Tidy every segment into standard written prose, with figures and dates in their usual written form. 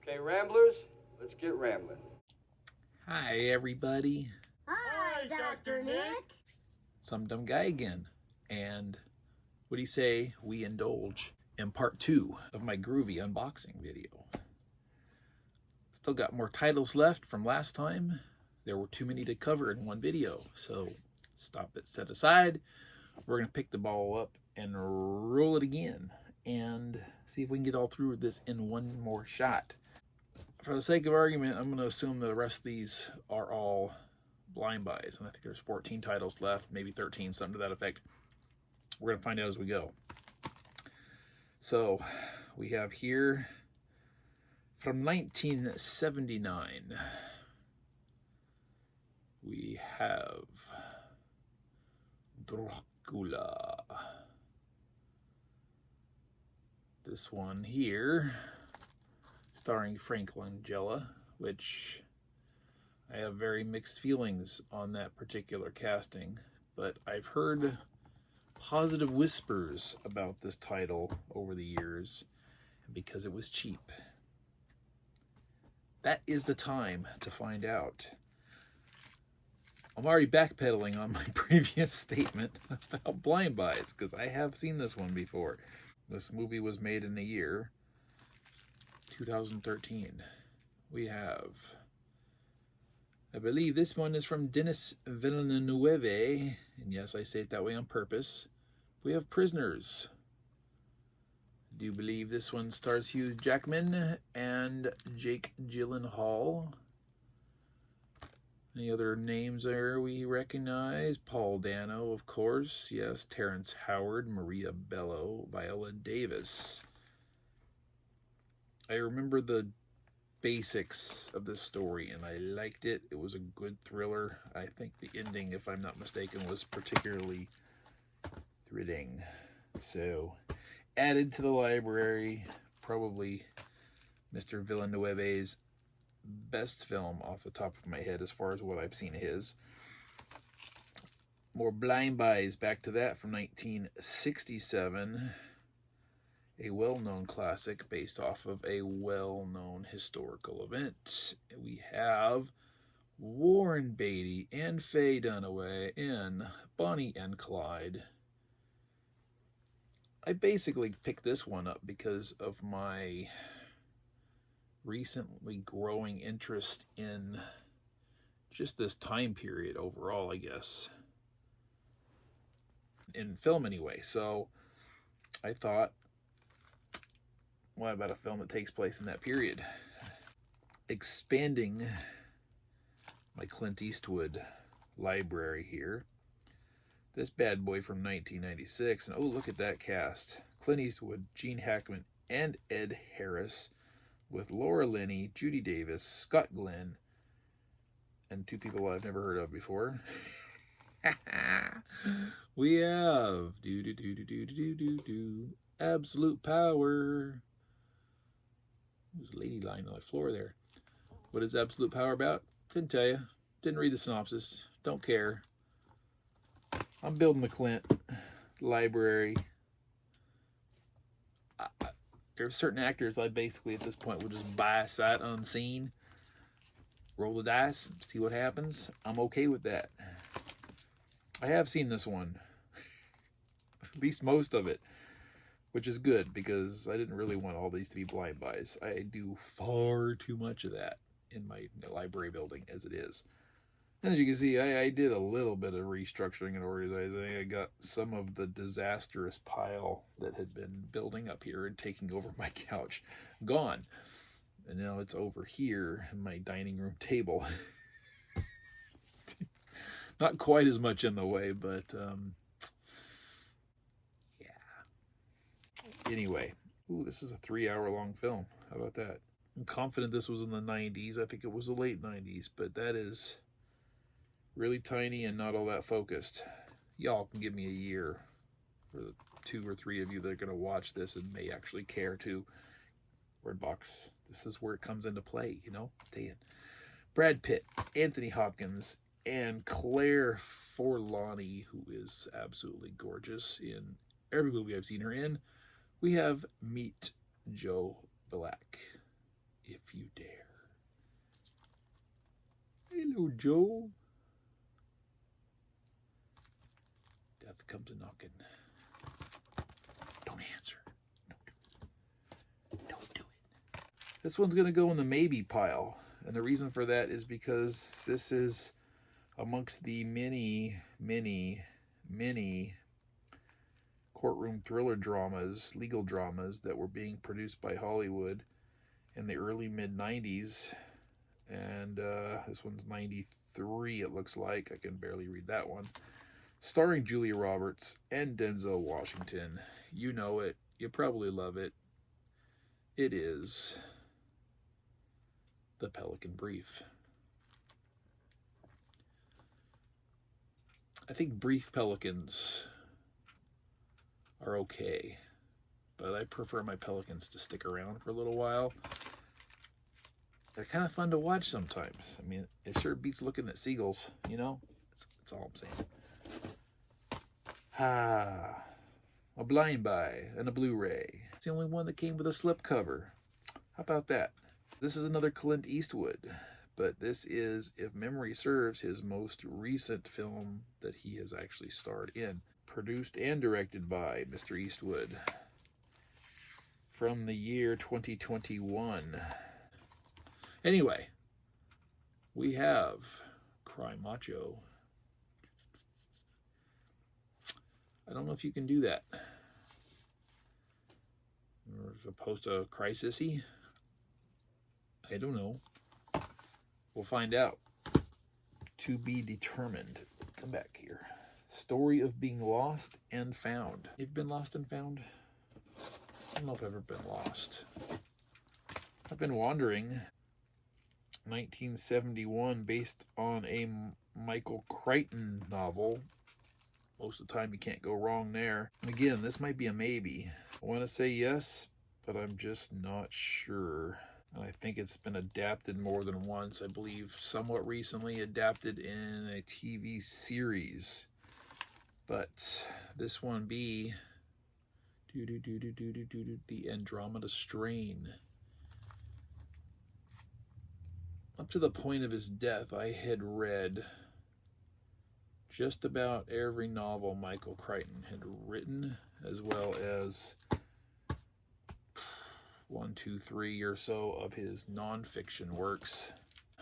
Okay, Ramblers, let's get rambling. Hi, everybody. Hi, Dr. Nick. Some dumb guy again. And what do you say we indulge in part 2 of my groovy unboxing video? Still got more titles left from last time. There were too many to cover in one video, so stop it, set aside. We're going to pick the ball up and roll it again and see if we can get all through this in one more shot. For the sake of argument, I'm going to assume the rest of these are all blind buys, and I think there's 14 titles left, maybe 13, something to that effect. We're going to find out as we go. So we have here from 1979, we have Dracula. This one here, starring Frank Langella, which I have very mixed feelings on that particular casting, but I've heard positive whispers about this title over the years because it was cheap. That is the time to find out. I'm already backpedaling on my previous statement about blind buys because I have seen this one before. This movie was made in the year 2013. We have, I believe this one is from Denis Villeneuve, and yes, I say it that way on purpose. We have Prisoners. Do you believe this one stars Hugh Jackman and Jake Gyllenhaal? Any other names there we recognize? Paul Dano, of course. Yes, Terrence Howard, Maria Bello, Viola Davis. I remember the basics of this story, and I liked it. It was a good thriller. I think the ending, if I'm not mistaken, was particularly thrilling. So, added to the library, probably Mr. Villeneuve's best film off the top of my head as far as what I've seen of his. More blind buys, back to that from 1967. A well-known classic based off of a well-known historical event. We have Warren Beatty and Faye Dunaway in Bonnie and Clyde. I basically picked this one up because of my recently growing interest in just this time period overall, I guess. In film anyway. So I thought, what about a film that takes place in that period? Expanding my Clint Eastwood library here. This bad boy from 1996. And oh, look at that cast. Clint Eastwood, Gene Hackman, and Ed Harris, with Laura Linney, Judy Davis, Scott Glenn, and two people I've never heard of before. We have Absolute Power. There's a lady lying on the floor there. What is Absolute Power about? Couldn't tell you. Didn't read the synopsis. Don't care. I'm building the Clint library. There are certain actors I basically at this point will just buy sight unseen, roll the dice, see what happens. I'm okay with that. I have seen this one, at least most of it, which is good because I didn't really want all these to be blind buys. I do far too much of that in my library building as it is. And as you can see, I did a little bit of restructuring and organizing. I got some of the disastrous pile that had been building up here and taking over my couch gone. And now it's over here in my dining room table. Not quite as much in the way, but yeah. Anyway, ooh, this is a 3-hour-long film. How about that? I'm confident this was in the 90s. I think it was the late 90s, but that is really tiny and not all that focused. Y'all can give me a year for the 2 or 3 of you that are going to watch this and may actually care to. Redbox, this is where it comes into play, you know? Damn. Brad Pitt, Anthony Hopkins, and Claire Forlani, who is absolutely gorgeous in every movie I've seen her in. We have Meet Joe Black if you dare. Hello, Joe. Death comes a-knocking. Don't answer. Don't do it. This one's going to go in the maybe pile. And the reason for that is because this is amongst the many courtroom thriller dramas, legal dramas that were being produced by Hollywood in the early mid-90s. And this one's 93, it looks like. I can barely read that one. Starring Julia Roberts and Denzel Washington. You know it. You probably love it. It is The Pelican Brief. I think brief pelicans are okay, but I prefer my pelicans to stick around for a little while. They're kind of fun to watch sometimes. I mean, it sure beats looking at seagulls, you know? That's all I'm saying. A blind buy and a Blu-ray. It's the only one that came with a slipcover. How about that? This is another Clint Eastwood, but this is, if memory serves, his most recent film that he has actually starred in. Produced and directed by Mr. Eastwood. From the year 2021. Anyway, we have Cry Macho. I don't know if you can do that. Or as opposed to Cry Sissy? I don't know. We'll find out. To be determined. Come back here. Story of being lost and found. You've been lost and found? I don't know if I've ever been lost. I've been wandering. 1971, based on a Michael Crichton novel. Most of the time you can't go wrong there. Again, this might be a maybe. I want to say yes, but I'm just not sure. And I think it's been adapted more than once. I believe somewhat recently adapted in a TV series. But this one be The Andromeda Strain. Up to the point of his death, I had read just about every novel Michael Crichton had written, as well as 1, 2, 3 or so of his nonfiction works.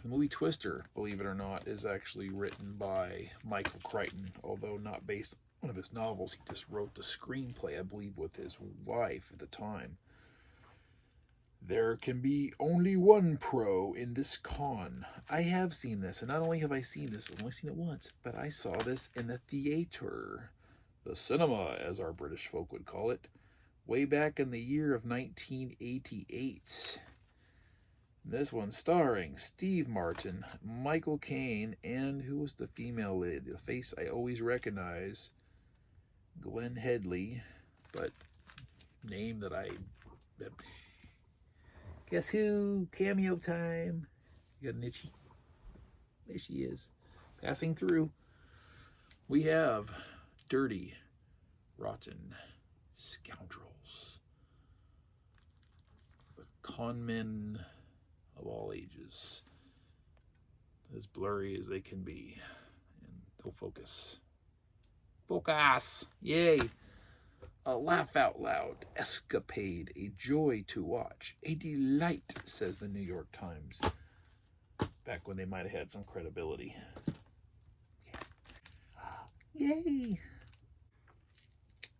The movie Twister, believe it or not, is actually written by Michael Crichton, although not based on one of his novels. He just wrote the screenplay, I believe, with his wife at the time. There can be only one pro in this con. I have seen this, and not only have I seen this, I've only seen it once, but I saw this in the theater. The cinema, as our British folk would call it, way back in the year of 1988. This one starring Steve Martin, Michael Caine, and who was the female lead? The face I always recognize, Glenn Headley, but name that I... Guess who? Cameo time. You got an itchy? There she is. Passing through. We have Dirty, Rotten Scoundrels. The conmen of all ages. As blurry as they can be. And they'll focus. Focus! Yay! A laugh out loud escapade, a joy to watch, a delight, says the New York Times. Back when they might have had some credibility. Yeah. Yay!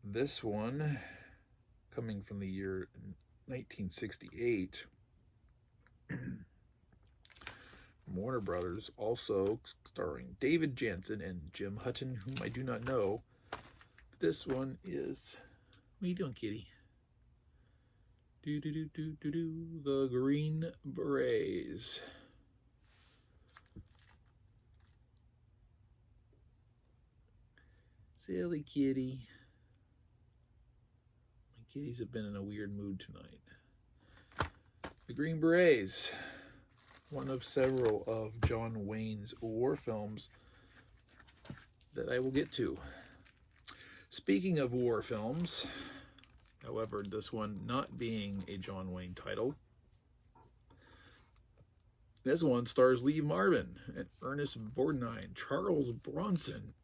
This one, coming from the year 1968, from Warner Brothers, also starring David Jansen and Jim Hutton, whom I do not know. This one is... What are you doing, kitty? The Green Berets. Silly kitty. My kitties have been in a weird mood tonight. The Green Berets. One of several of John Wayne's war films that I will get to. Speaking of war films, however, this one not being a John Wayne title, This one stars Lee Marvin and Ernest Borgnine, Charles Bronson,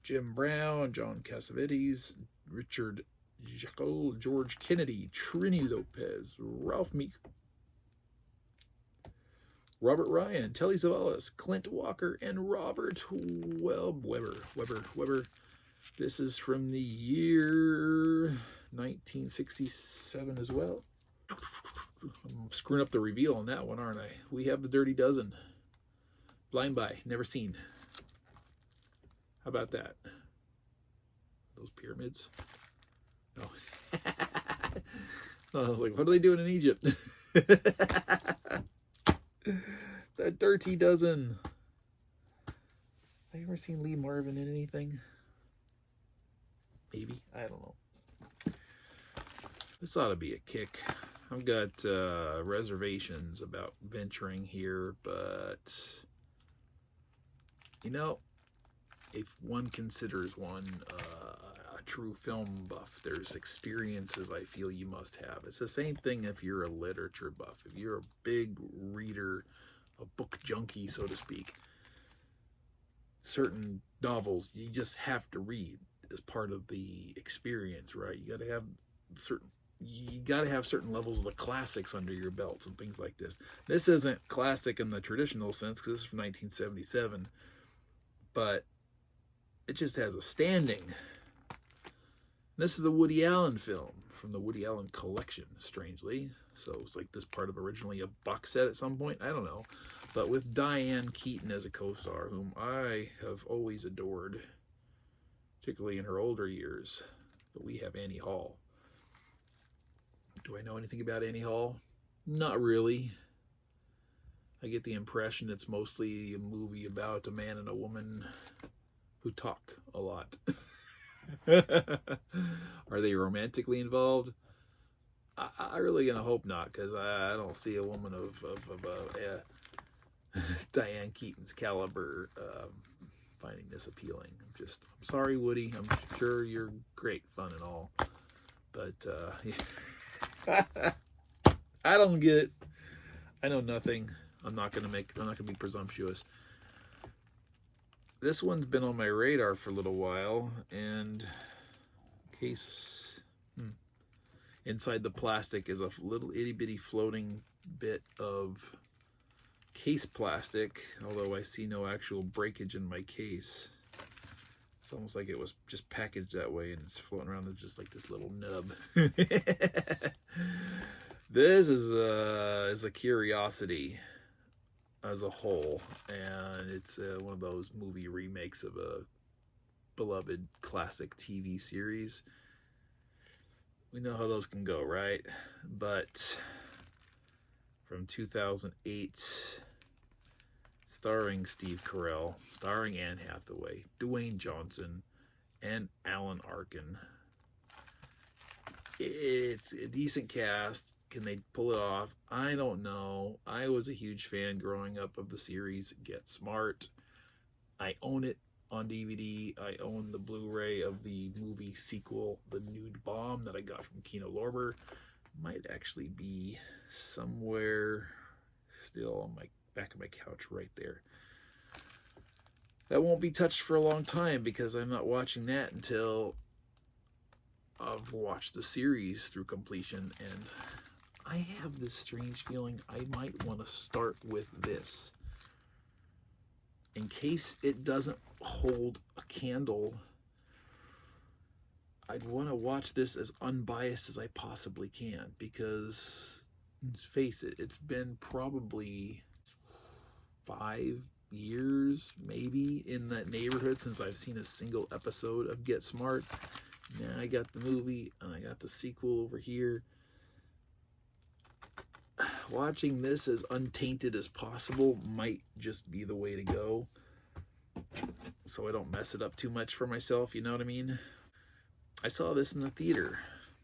Jim Brown, John Cassavetes, Richard Jekyll, George Kennedy, Trini Lopez, Ralph Meek, Robert Ryan, Telly Savalas, Clint Walker, and Robert Weber. This is from the year 1967 as well. I'm screwing up the reveal on that one, aren't I? We have the Dirty Dozen. Blind Buy, never seen. How about that? Those pyramids? No. I was like, what are they doing in Egypt? The Dirty Dozen. Have I ever seen Lee Marvin in anything? Maybe. I don't know. This ought to be a kick. I've got reservations about venturing here, but you know, if one considers one a true film buff, there's experiences I feel you must have. It's the same thing if you're a literature buff. If you're a big reader, a book junkie, so to speak, certain novels you just have to read as part of the experience, right? You got to have certain levels of the classics under your belts and things like this. This isn't classic in the traditional sense because this is from 1977, but it just has a standing. This is a Woody Allen film from the Woody Allen collection, strangely. So it's like this part of originally a box set at some point. I don't know. But with Diane Keaton as a co-star, whom I have always adored, particularly in her older years. But we have Annie Hall. Do I know anything about Annie Hall? Not really. I get the impression it's mostly a movie about a man and a woman who talk a lot. Are they romantically involved? I really gonna hope not, because I don't see a woman of Diane Keaton's caliber finding this appealing. I'm sorry, Woody. I'm sure you're great fun and all, but I don't get it. I know nothing. I'm not gonna be presumptuous. This one's been on my radar for a little while, and inside the plastic is a little itty bitty floating bit of case plastic, although I see no actual breakage in my case. It's almost like it was just packaged that way and it's floating around with just like this little nub. This is a curiosity as a whole, and it's one of those movie remakes of a beloved classic TV series. We know how those can go, right? But from 2008, starring Steve Carell, starring Anne Hathaway, Dwayne Johnson, and Alan Arkin. It's a decent cast. Can they pull it off? I don't know. I was a huge fan growing up of the series Get Smart. I own it on DVD. I own the Blu-ray of the movie sequel, The Nude Bomb, that I got from Kino Lorber. Might actually be somewhere still on my back of my couch right there. That won't be touched for a long time because I'm not watching that until I've watched the series through completion, and I have this strange feeling I might want to start with this. In case it doesn't hold a candle, I'd want to watch this as unbiased as I possibly can, because, let's face it, it's been probably 5 years, maybe, in that neighborhood since I've seen a single episode of Get Smart. Now I got the movie, and I got the sequel over here. Watching this as untainted as possible might just be the way to go, so I don't mess it up too much for myself, you know what I mean? I saw this in the theater.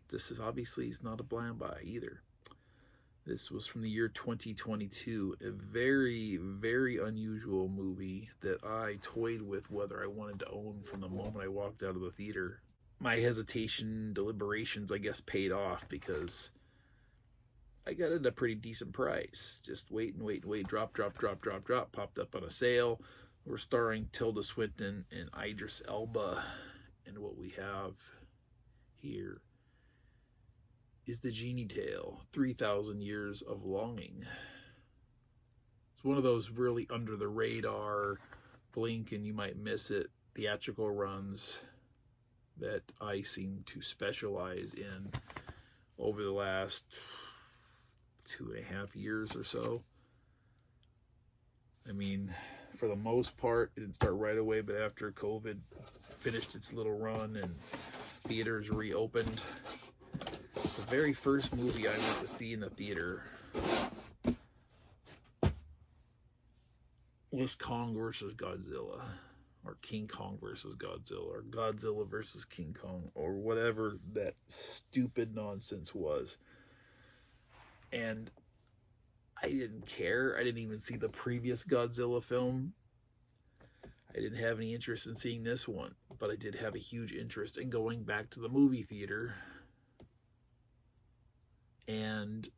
This is obviously not a blind buy either. This was from the year 2022, a very, very unusual movie that I toyed with whether I wanted to own from the moment I walked out of the theater. My hesitation, deliberations, I guess, paid off, because I got it at a pretty decent price. Just wait, drop, popped up on a sale. We're starring Tilda Swinton and Idris Elba. And what we have here is The Genie Tale, 3,000 Years of Longing. It's one of those really under the radar, blink and you might miss it, theatrical runs that I seem to specialize in over the last 2.5 years or so. I mean, for the most part, it didn't start right away, but after COVID finished its little run and theaters reopened, the very first movie I went to see in the theater was Kong versus Godzilla, or King Kong versus Godzilla, or Godzilla versus King Kong, or whatever that stupid nonsense was. And I didn't care. I didn't even see the previous Godzilla film. I didn't have any interest in seeing this one, but I did have a huge interest in going back to the movie theater. And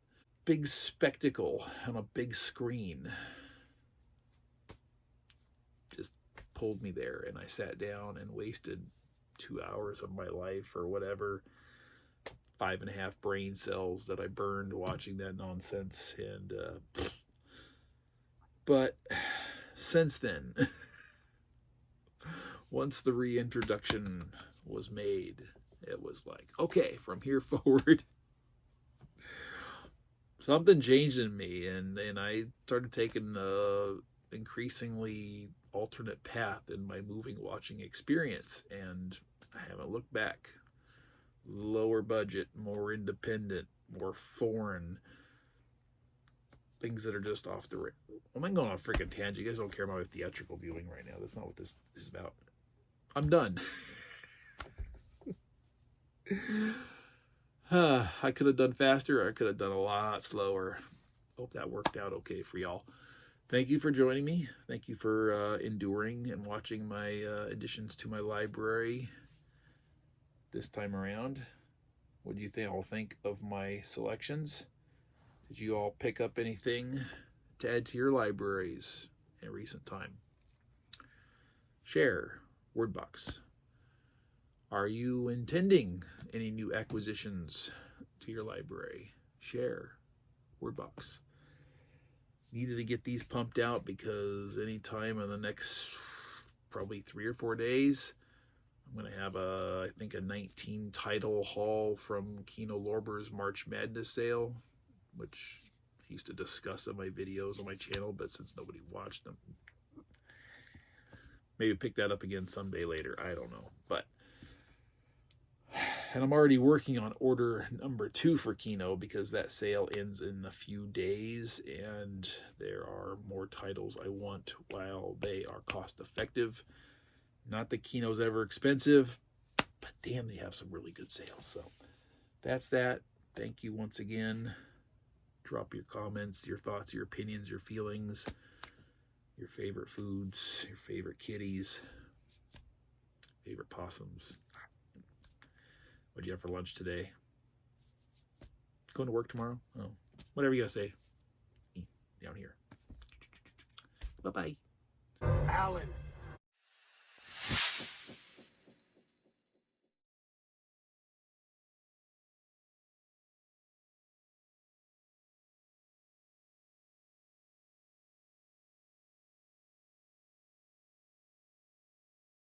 big spectacle on a big screen just pulled me there, and I sat down and wasted 2 hours of my life or whatever, 5.5 brain cells that I burned watching that nonsense. And but since then, once the reintroduction was made, it was like, okay, from here forward, something changed in me, and I started taking an increasingly alternate path in my moving watching experience, and I haven't looked back. Lower budget, more independent, more foreign, things that are just off the rail. I'm not going on a freaking tangent. You guys don't care about my theatrical viewing right now. That's not what this is about. I'm done. I could have done faster. I could have done a lot slower. Hope that worked out okay for y'all. Thank you for joining me. Thank you for enduring and watching my additions to my library this time around. What do you all think of my selections? Did you all pick up anything to add to your libraries in recent time? Share. Wordbox. Are you intending any new acquisitions to your library? Share. Wordbox. Needed to get these pumped out because anytime in the next probably 3 or 4 days, I'm going to have I think a 19 title haul from Kino Lorber's March Madness sale, which I used to discuss in my videos on my channel, but since nobody watched them, maybe pick that up again someday later. I don't know. And I'm already working on order number 2 for Kino because that sale ends in a few days, and there are more titles I want while they are cost effective. Not that Kino's ever expensive, but damn, they have some really good sales. So that's that. Thank you once again. Drop your comments, your thoughts, your opinions, your feelings, your favorite foods, your favorite kitties, favorite possums. What'd you have for lunch today? Going to work tomorrow? Oh, whatever you gotta say. Down here. Bye-bye. Alan.